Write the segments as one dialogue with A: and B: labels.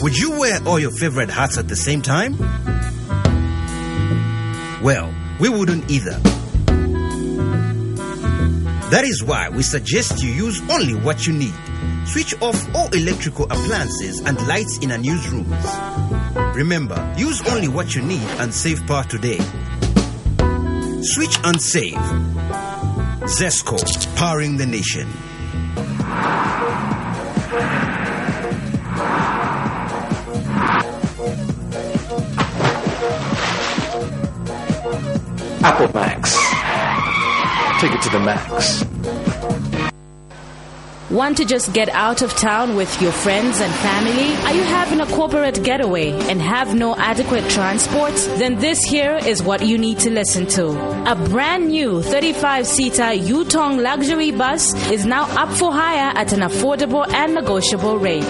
A: Would you wear all your favorite hats at the same time? Well, we wouldn't either. That is why we suggest you use only what you need. Switch off all electrical appliances and lights in our newsrooms. Remember, use only what you need and save power today. Switch and save. Zesco, powering the nation.
B: Apple Max. Take it to the max.
C: Want to just get out of town with your friends and family? Are you having a corporate getaway and have no adequate transport? Then this here is what you need to listen to. A brand new 35-seater Yutong luxury bus is now up for hire at an affordable and negotiable rate.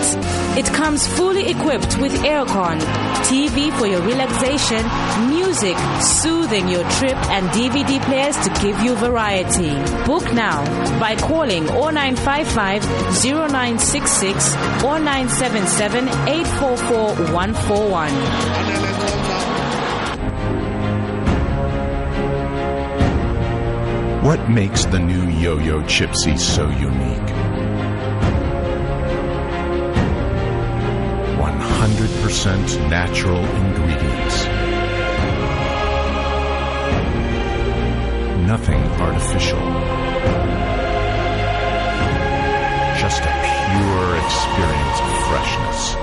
C: It comes fully equipped with aircon, TV for your relaxation, music soothing your trip, and DVD players to give you variety. Book now by calling 0955 0966 or 977 844 141.
D: What makes the new Yo-Yo Chipsy so unique? 100% natural ingredients. Nothing artificial. Just a pure experience of freshness.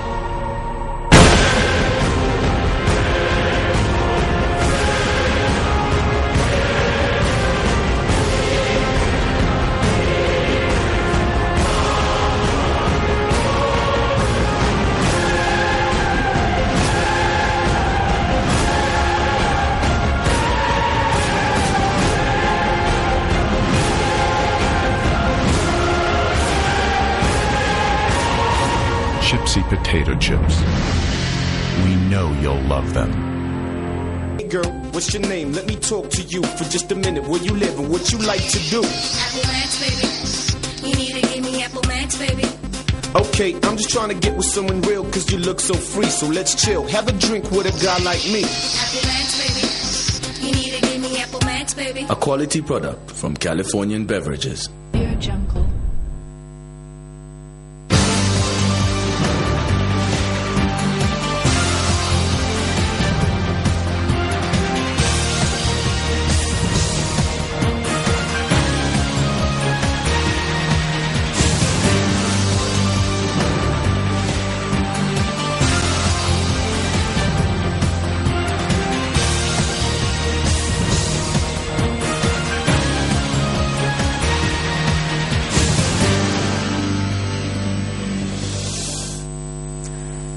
D: Chipsy potato chips. We know you'll love them.
E: Hey girl, what's your name? Let me talk to you for just a minute. Where you live and what you like to do?
F: Apple Max, baby. You need to give me Apple Max, baby.
E: Okay, I'm just trying to get with someone real cause you look so free. So let's chill, have a drink with a guy like me.
F: Apple Max, baby. You need to give me Apple Max, baby.
G: A quality product from Californian Beverages.
F: Pure Jungle.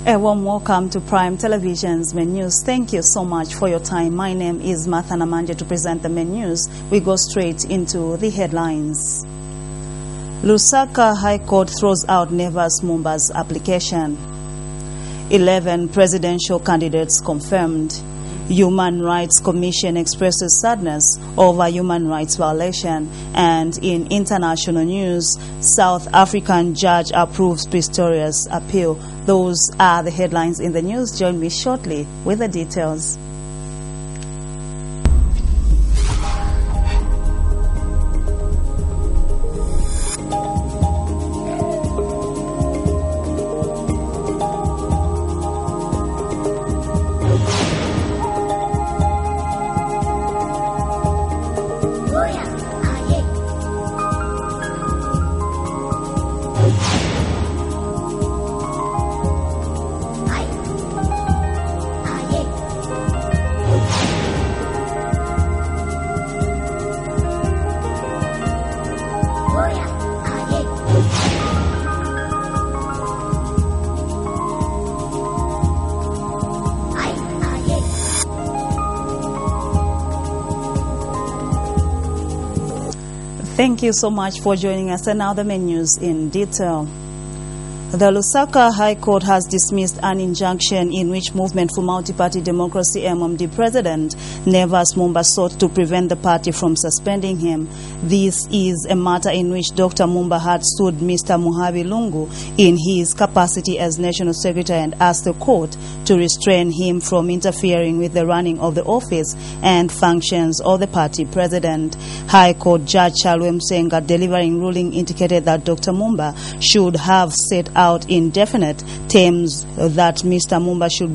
H: A warm welcome to Prime Television's main news. Thank you so much for your time. My name is Martha Namanje to present the main news. We go straight into the headlines. Lusaka High Court throws out Nevas Mumba's application. 11 presidential candidates confirmed. Human Rights Commission expresses sadness over human rights violation. And in international news, South African judge approves Pistorius' appeal. Those are the headlines in the news. Join me shortly with the details. Thank you so much for joining us. And now the main news in detail. The Lusaka High Court has dismissed an injunction in which Movement for Multi-Party Democracy MMD President Nevas Mumba sought to prevent the party from suspending him. This is a matter in which Dr. Mumba had sued Mr. Muhabi Lungu in his capacity as National Secretary and asked the court to restrain him from interfering with the running of the office and functions of the party president. High Court Judge Chalwe Msenga delivering ruling indicated that Dr. Mumba should have set out in definite terms that Mr. Lungu should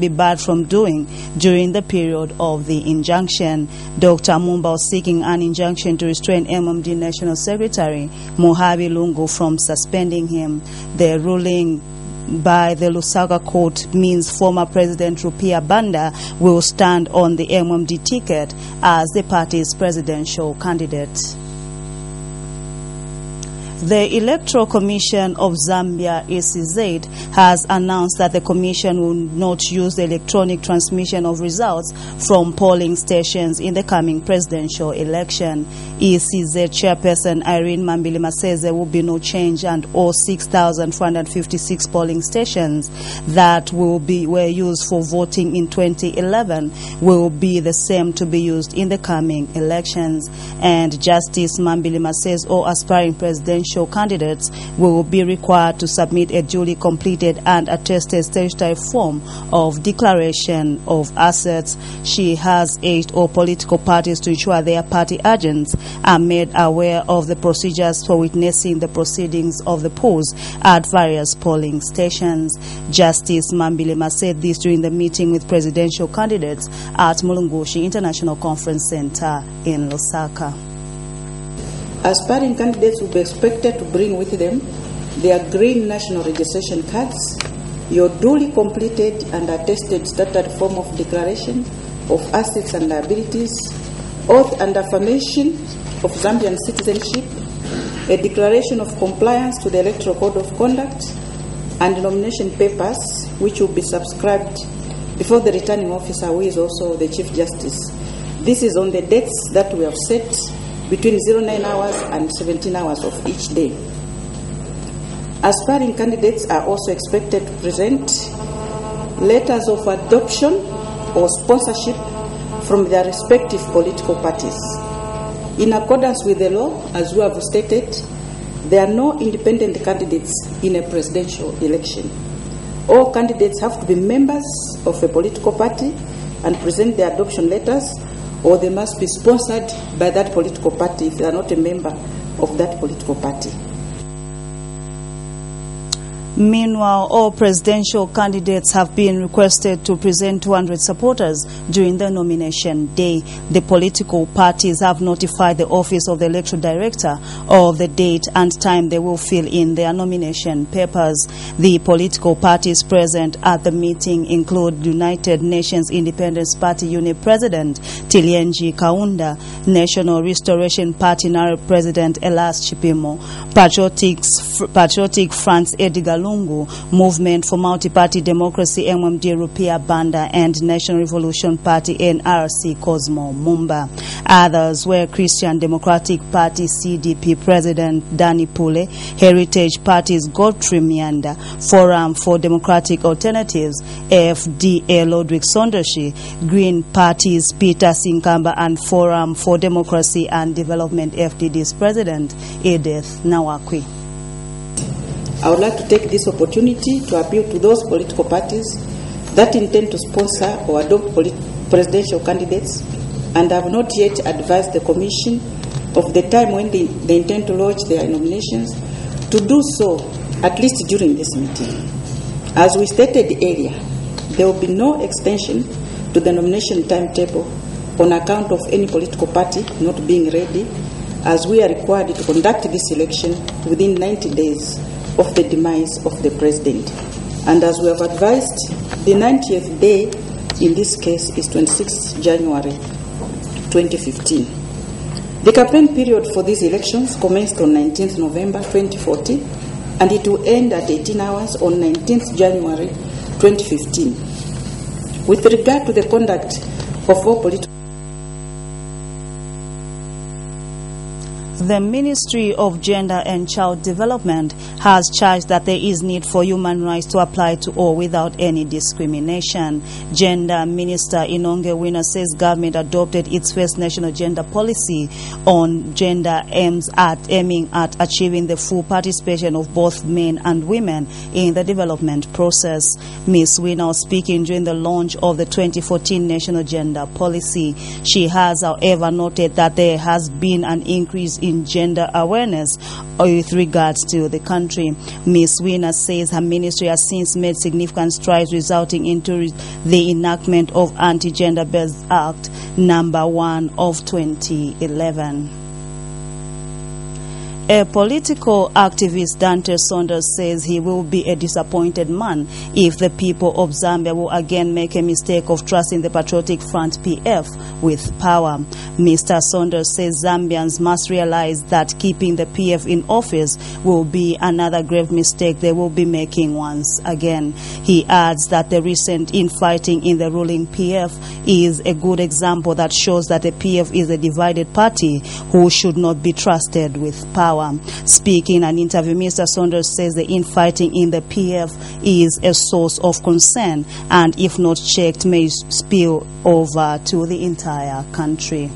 H: be barred from doing during the period of the injunction. Dr. Mumba was seeking an injunction to restrain MMD National Secretary Muhabi Lungu from suspending him. The ruling by the Lusaka court means former President Rupia Banda will stand on the MMD ticket as the party's presidential candidate. The Electoral Commission of Zambia, ECZ, has announced that the commission will not use the electronic transmission of results from polling stations in the coming presidential election. ECZ chairperson Irene Mambili says there will be no change, and all 6,456 polling stations that were used for voting in 2011 will be the same to be used in the coming elections. And Justice Mambili says all aspiring presidential candidates will be required to submit a duly completed and attested statutory form of declaration of assets. She has urged all political parties to ensure their party agents are made aware of the procedures for witnessing the proceedings of the polls at various polling stations. Justice Mambilema said this during the meeting with presidential candidates at Mulungushi International Conference Center in Lusaka.
I: Aspiring candidates will be expected to bring with them their green national registration cards, your duly completed and attested statutory form of declaration of assets and liabilities, oath and affirmation of Zambian citizenship, a declaration of compliance to the Electoral Code of Conduct, and nomination papers which will be subscribed before the returning officer, who is also the Chief Justice. This is on the dates that we have set between 09 hours and 17 hours of each day. Aspiring candidates are also expected to present letters of adoption or sponsorship from their respective political parties. In accordance with the law, as we have stated, there are no independent candidates in a presidential election. All candidates have to be members of a political party and present their adoption letters, or they must be sponsored by that political party if they are not a member of that political party.
H: Meanwhile, all presidential candidates have been requested to present 200 supporters during the nomination day. The political parties have notified the Office of the Electoral Director of the date and time they will fill in their nomination papers. The political parties present at the meeting include United Nations Independence Party UNIP President Tilienji Kaunda, National Restoration Party NARE President Elas Chipimo, Patriotic Front's Edgar Lungu, Movement for Multi-Party Democracy MMD Rupia Banda, and National Revolution Party NRC Cosmo Mumba. Others were Christian Democratic Party CDP President Danny Pule, Heritage Party's Godfrey Mianda, Forum for Democratic Alternatives FDA Lodwick Sondoshi, Green Party's Peter Sinkamba, and Forum for Democracy and Development FDD's President Edith Nawakwi.
I: I would like to take this opportunity to appeal to those political parties that intend to sponsor or adopt presidential candidates and have not yet advised the Commission of the time when they intend to lodge their nominations to do so at least during this meeting. As we stated earlier, there will be no extension to the nomination timetable on account of any political party not being ready, as we are required to conduct this election within 90 days of the demise of the president. And as we have advised, the 90th day in this case is 26 January 2015. The campaign period for these elections commenced on 19th November 2014 and it will end at 18 hours on 19th January 2015. With regard to the conduct of all political
H: The Ministry of Gender and Child Development has charged that there is need for human rights to apply to all without any discrimination. Gender Minister Inonge Wina says government adopted its first national gender policy on gender aiming at achieving the full participation of both men and women in the development process. Ms. Wina was speaking during the launch of the 2014 national gender policy. She has, however, noted that there has been an increase in gender awareness with regards to the country. Ms. Wina says her ministry has since made significant strides, resulting into the enactment of Anti-Gender Based Act number 1 of 2011. A political activist, Dante Saunders, says he will be a disappointed man if the people of Zambia will again make a mistake of trusting the Patriotic Front PF with power. Mr. Saunders says Zambians must realize that keeping the PF in office will be another grave mistake they will be making once again. He adds that the recent infighting in the ruling PF is a good example that shows that the PF is a divided party who should not be trusted with power. Speaking in an interview, Mr. Saunders says the infighting in the PF is a source of concern and, if not checked, may spill over to the entire country.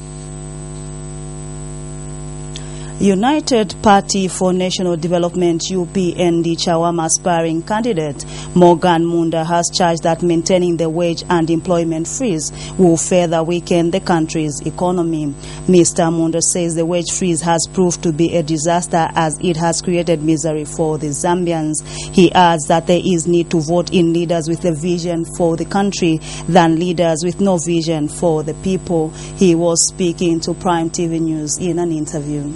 H: United Party for National Development UPND Chawama aspiring candidate Morgan Munda has charged that maintaining the wage and employment freeze will further weaken the country's economy. Mr. Munda says the wage freeze has proved to be a disaster as it has created misery for the Zambians. He adds that there is need to vote in leaders with a vision for the country than leaders with no vision for the people. He was speaking to Prime TV News in an interview.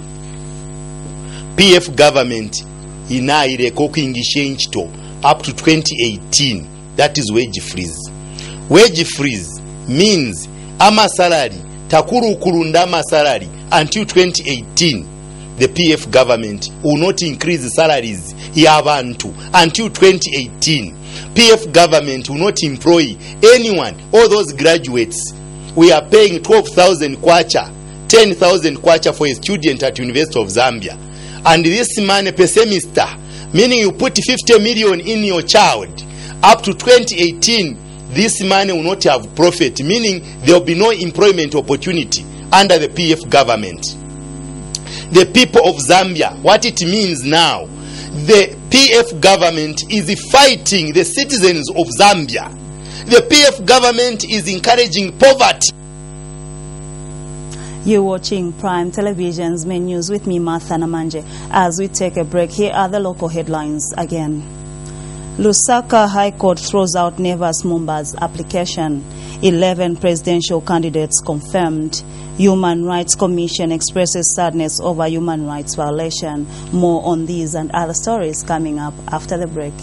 J: PF government inaireko kuingisha nchito up to 2018, that is wage freeze. Wage freeze means ama salary takuru kurunda ama salary until 2018. The PF government will not increase the salaries yabantu until 2018. PF government will not employ anyone. All those graduates, we are paying 12,000 kwacha, 10,000 kwacha for a student at University of Zambia. And this money per semester, meaning you put 50 million in your child, up to 2018, this money will not have profit, meaning there will be no employment opportunity under the PF government. The people of Zambia, what it means now, the PF government is fighting the citizens of Zambia. The PF government is encouraging poverty.
H: You're watching Prime Television's main news with me, Martha Namanje. As we take a break, here are the local headlines again. Lusaka High Court throws out Nevas Mumba's application. 11 presidential candidates confirmed. Human Rights Commission expresses sadness over human rights violation. More on these and other stories coming up after the break.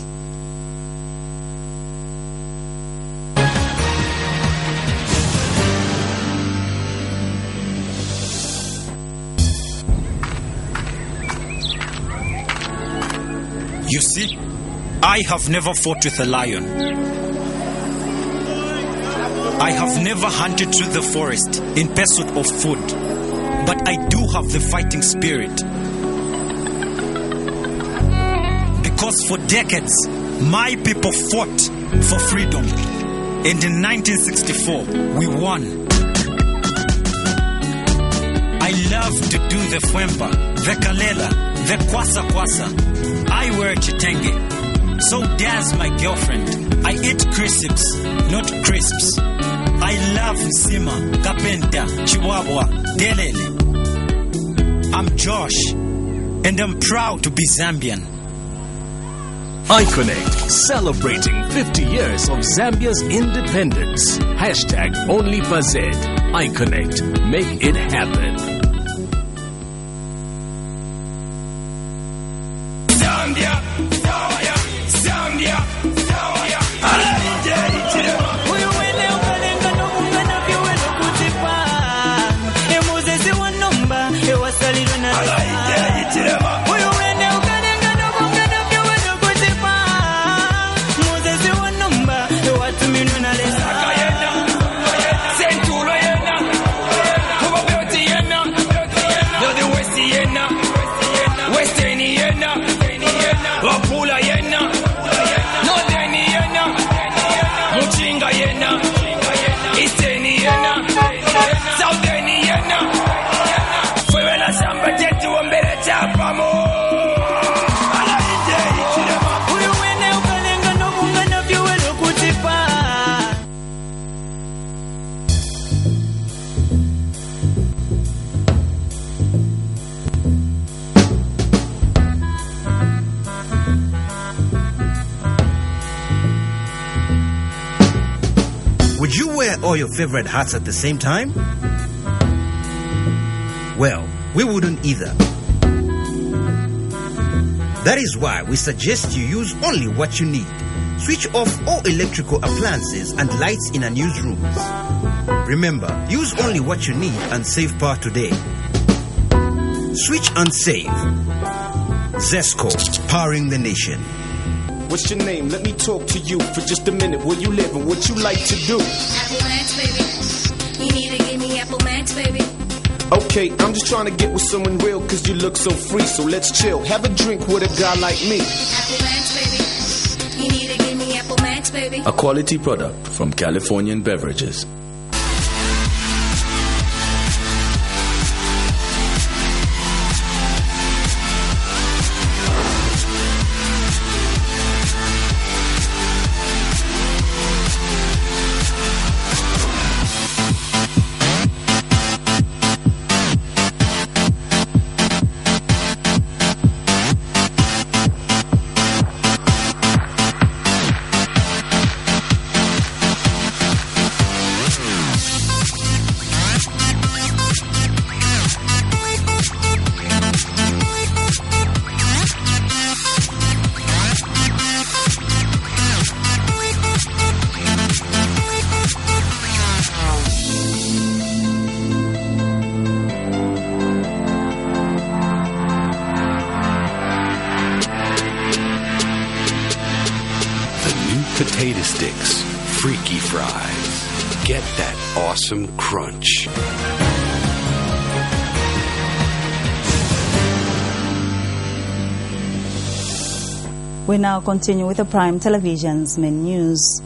K: You see, I have never fought with a lion. I have never hunted through the forest in pursuit of food. But I do have the fighting spirit. Because for decades, my people fought for freedom. And in 1964, we won. I love to do the Fwemba, the Kalela, the Kwasa Kwasa. I wear chitenge, so does my girlfriend. I eat crisps, not crisps. I love Nsima, Kapenta, Chihuahua, Delele. I'm Josh, and I'm proud to be Zambian.
L: iConnect, celebrating 50 years of Zambia's independence. Hashtag #OnlyFazed. iConnect, make it happen.
M: Zambia, Zambia,
A: wear all your favorite hats at the same time? Well, we wouldn't either. That is why we suggest you use only what you need. Switch off all electrical appliances and lights in unused rooms. Remember, use only what you need and save power today. Switch and save. Zesco, powering the nation.
E: What's your name? Let me talk to you for just a minute. Where you live and what you like to do?
F: Apple Max, baby. You need to give me Apple Max, baby.
E: Okay, I'm just trying to get with someone real cause you look so free, so let's chill. Have a drink with a guy like me.
F: Apple Max, baby. You need to give me Apple Max, baby.
G: A quality product from Californian Beverages.
B: Potato sticks, freaky fries. Get that awesome crunch.
H: We now continue with the Prime Television's main news.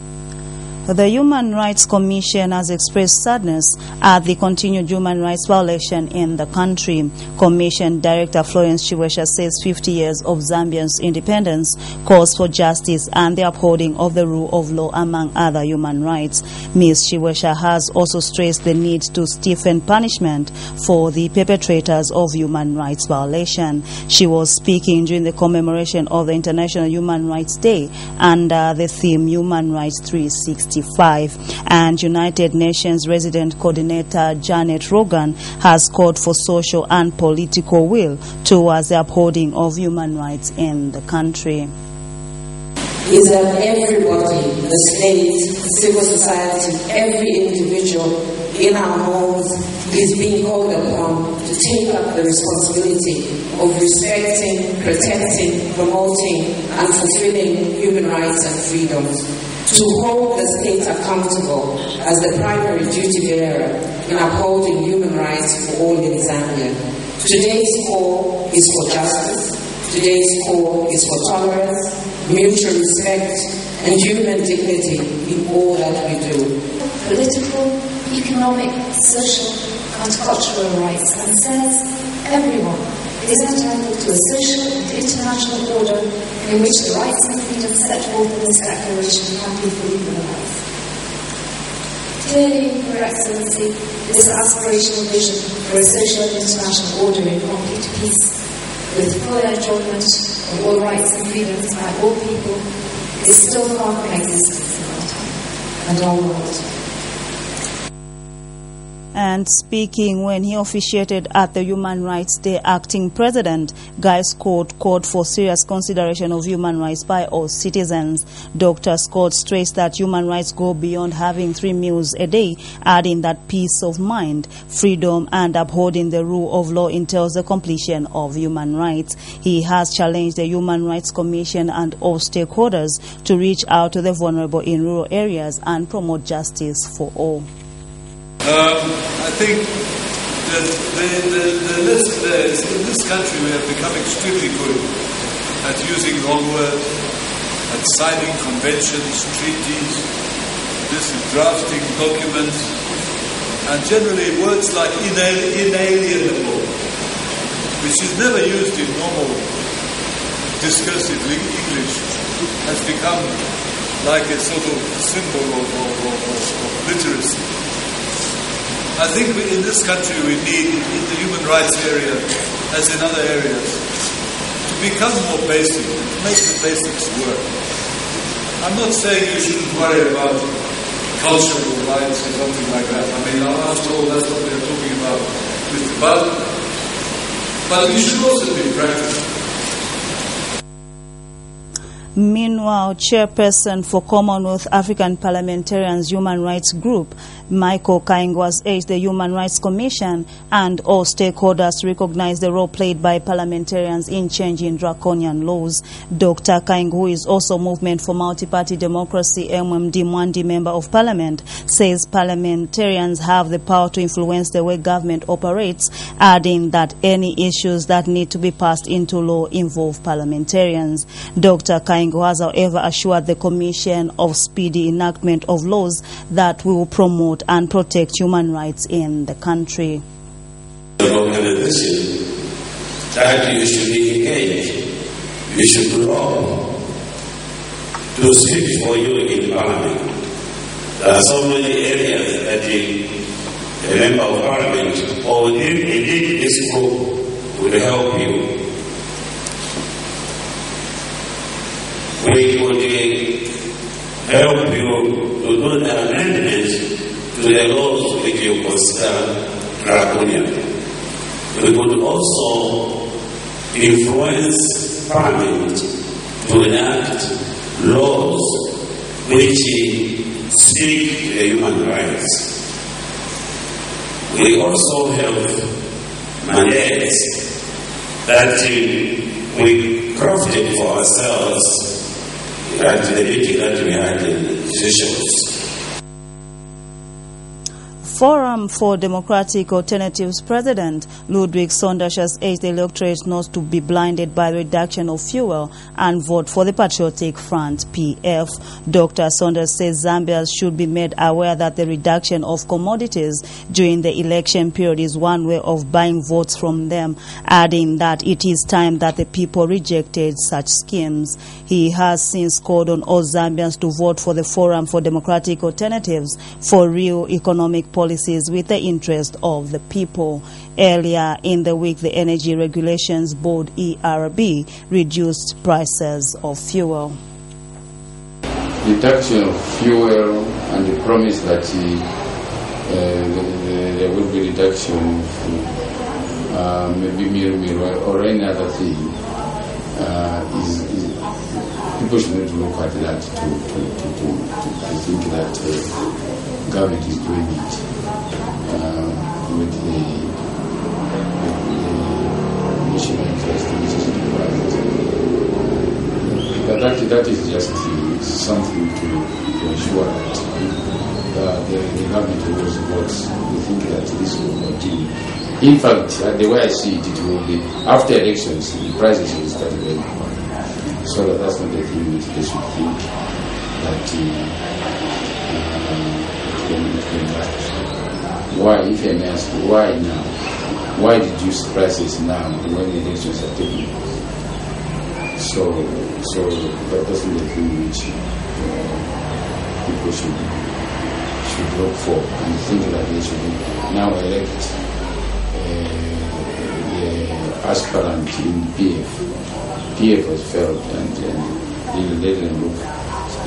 H: The Human Rights Commission has expressed sadness at the continued human rights violation in the country. Commission Director Florence Chiwesha says 50 years of Zambia's independence calls for justice and the upholding of the rule of law among other human rights. Ms. Chiwesha has also stressed the need to stiffen punishment for the perpetrators of human rights violation. She was speaking during the commemoration of the International Human Rights Day under the theme Human Rights 365. And United Nations Resident Coordinator Janet Rogan has called for social and political will towards the upholding of human rights in the country.
N: Is that everybody, the state, civil society, every individual in our homes is being called upon to take up the responsibility of respecting, protecting, promoting, and fulfilling human rights and freedoms. To hold the state accountable as the primary duty bearer in upholding human rights for all in Zambia. Today's call is for justice. Today's call is for tolerance, mutual respect, and human dignity in all that we do.
O: Political, economic, social, and cultural rights, and says everyone is entitled to a social and international order in which the rights and freedoms set forth in this declaration can be fully realized. Clearly, Your Excellency, this aspirational vision for a social and international order in complete peace, with full enjoyment of all rights and freedoms by all people, is still far from existence in our time and our world.
H: And speaking when he officiated at the Human Rights Day, Acting President Guy Scott called for serious consideration of human rights by all citizens. Dr. Scott stressed that human rights go beyond having 3 meals a day, adding that peace of mind, freedom, and upholding the rule of law entails the completion of human rights. He has challenged the Human Rights Commission and all stakeholders to reach out to the vulnerable in rural areas and promote justice for all.
P: I think that the list there is, in this country we have become extremely good at using long words, at signing conventions, treaties, drafting documents, and generally words like inalienable, which is never used in normal discursive English, has become like a sort of symbol of literacy. I think in this country we need, in the human rights area, as in other areas, to become more basic, to make the basics work. I'm not saying you shouldn't worry about cultural rights or something like that. I mean, after all, that's what they're talking about. But we should also be practical.
H: Meanwhile, Chairperson for Commonwealth African Parliamentarians Human Rights Group, Michael Kaingo, has urged the Human Rights Commission and all stakeholders to recognize the role played by parliamentarians in changing draconian laws. Dr. Kaingo, who is also Movement for Multi-Party Democracy MMD Mwandi Member of Parliament, says parliamentarians have the power to influence the way government operates, adding that any issues that need to be passed into law involve parliamentarians. Dr. Kaingo has, however, assured the Commission of speedy enactment of laws that will promote and protect human rights in the country.
Q: The organization that you should engage, you should belong to speak for you in Parliament. There are so many areas that a member of Parliament or indeed this group will help you. We would help you to do the amendments to the laws which you consider draconian. We could also influence Parliament to enact laws which speak to the human rights. We also have mandates that we crafted for ourselves at the meeting that we had in Seychelles.
H: Forum for Democratic Alternatives President Ludwig Sonders has urged the electorate not to be blinded by the reduction of fuel and vote for the Patriotic Front, PF. Dr. Sonders says Zambians should be made aware that the reduction of commodities during the election period is one way of buying votes from them, adding that it is time that the people rejected such schemes. He has since called on all Zambians to vote for the Forum for Democratic Alternatives for real economic policies with the interest of the people. Earlier in the week, the Energy Regulations Board, ERB, reduced prices of fuel.
R: Reduction of fuel and the promise that there will be reduction of maybe meal or any other thing is people should not look at that to think that government is doing it with the national interest, which is private. But that is just something to ensure that the government was we think that this will continue. In fact, the way I see it, it will be after elections, the prices will start going up. So that's not the thing which they should think that it can last. Why, if I may ask, why now? Why reduce prices now when the elections are taking place? So that doesn't the thing which people should look for and think that they should now elect the aspirant in PF. PF has failed and they didn't look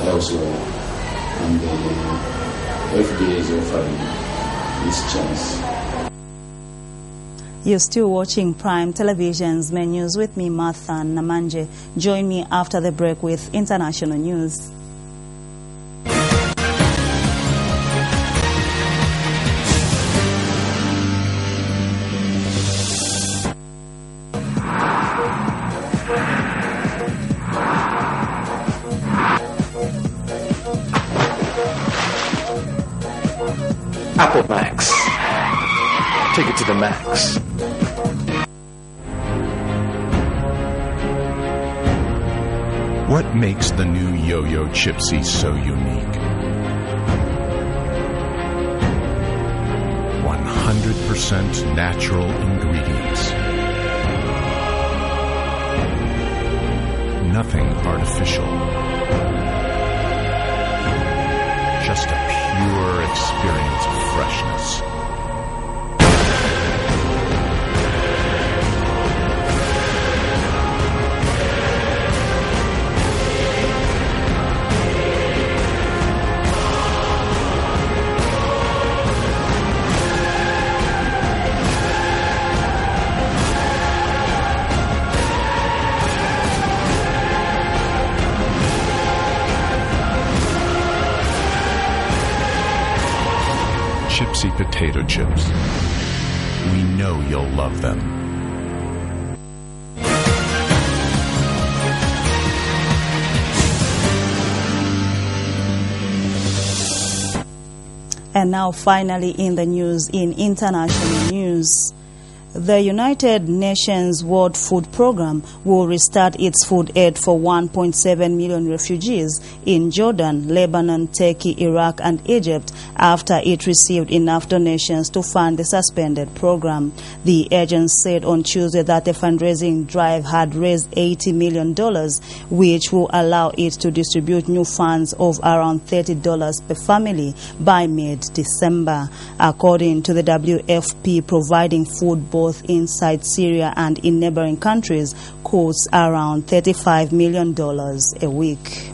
R: elsewhere, and the FDA is offering this chance.
H: You're still watching Prime Television's main news with me, Martha Namanje. Join me after the break with international news.
B: Apple Max. Take it to the max.
D: What makes the new Yo-Yo Chipsy so unique? 100% natural ingredients. Nothing artificial. Just a pure experience of freshness. Chipsy potato chips. We know you'll love them.
H: And now finally in the news, in international news, the United Nations World Food Programme will restart its food aid for 1.7 million refugees in Jordan, Lebanon, Turkey, Iraq and Egypt after it received enough donations to fund the suspended program. The agency said on Tuesday that the fundraising drive had raised $80 million, which will allow it to distribute new funds of around $30 per family by mid-December. According to the WFP, providing food both inside Syria and in neighboring countries costs around $35 million a week.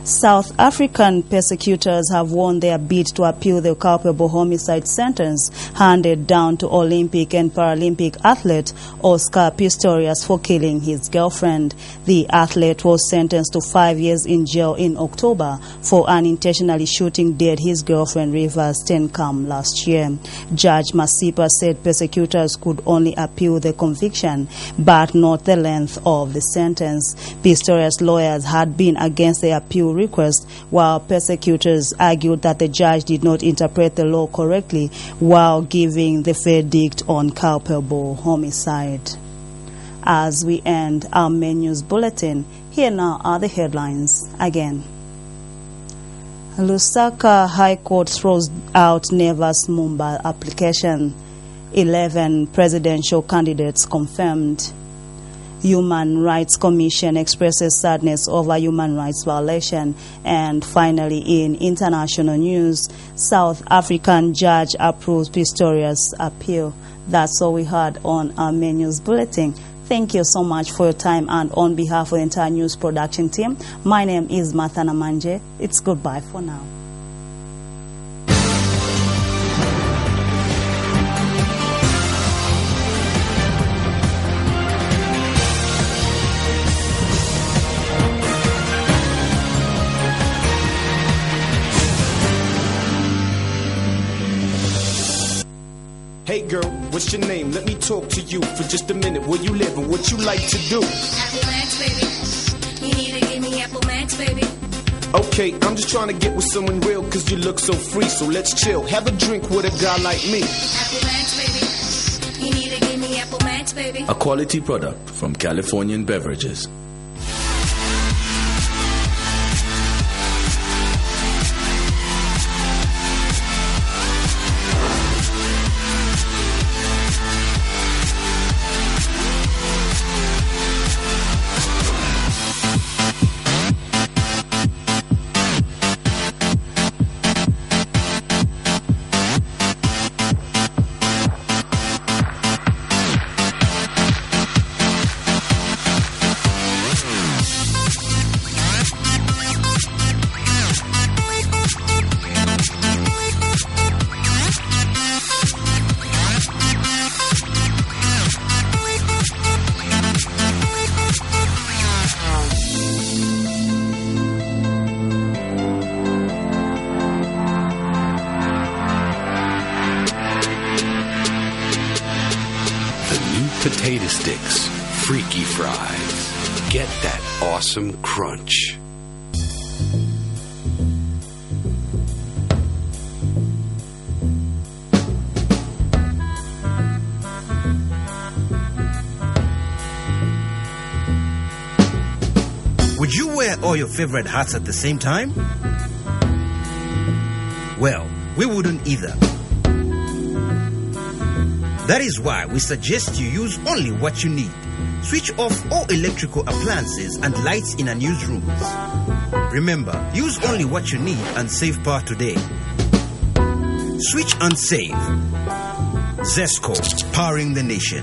H: South African persecutors have won their bid to appeal the culpable homicide sentence handed down to Olympic and Paralympic athlete Oscar Pistorius for killing his girlfriend. The athlete was sentenced to 5 years in jail in October for unintentionally shooting dead his girlfriend Riva Steenkamp last year. Judge Masipa said persecutors could only appeal the conviction, but not the length of the sentence. Pistorius' lawyers had been against the appeal request, while persecutors argued that the judge did not interpret the law correctly while giving the verdict on culpable homicide. As we end our main news bulletin, here now are the headlines again. Lusaka High Court throws out Neva's Mumbai application. 11 presidential candidates confirmed. Human Rights Commission expresses sadness over human rights violation. And finally, in international news, South African judge approves Pistorius' appeal. That's all we had on our main news bulletin. Thank you so much for your time, and on behalf of the entire news production team, my name is Martha Namanje. It's goodbye for now.
E: Hey girl, what's your name? Let me talk to you for just a minute. Where you live and what you like to do?
F: Apple Max, baby. You need to give me Apple Max, baby.
E: Okay, I'm just trying to get with someone real cause you look so free. So let's chill, have a drink with a guy like me.
F: Apple Max, baby. You need to give me Apple Max, baby.
G: A quality product from Californian Beverages.
B: Potato sticks, freaky fries. Get that awesome crunch.
A: Would you wear all your favorite hats at the same time? Well, we wouldn't either. That is why we suggest you use only what you need. Switch off all electrical appliances and lights in unused rooms. Remember, use only what you need and save power today. Switch and save. Zesco, powering the nation.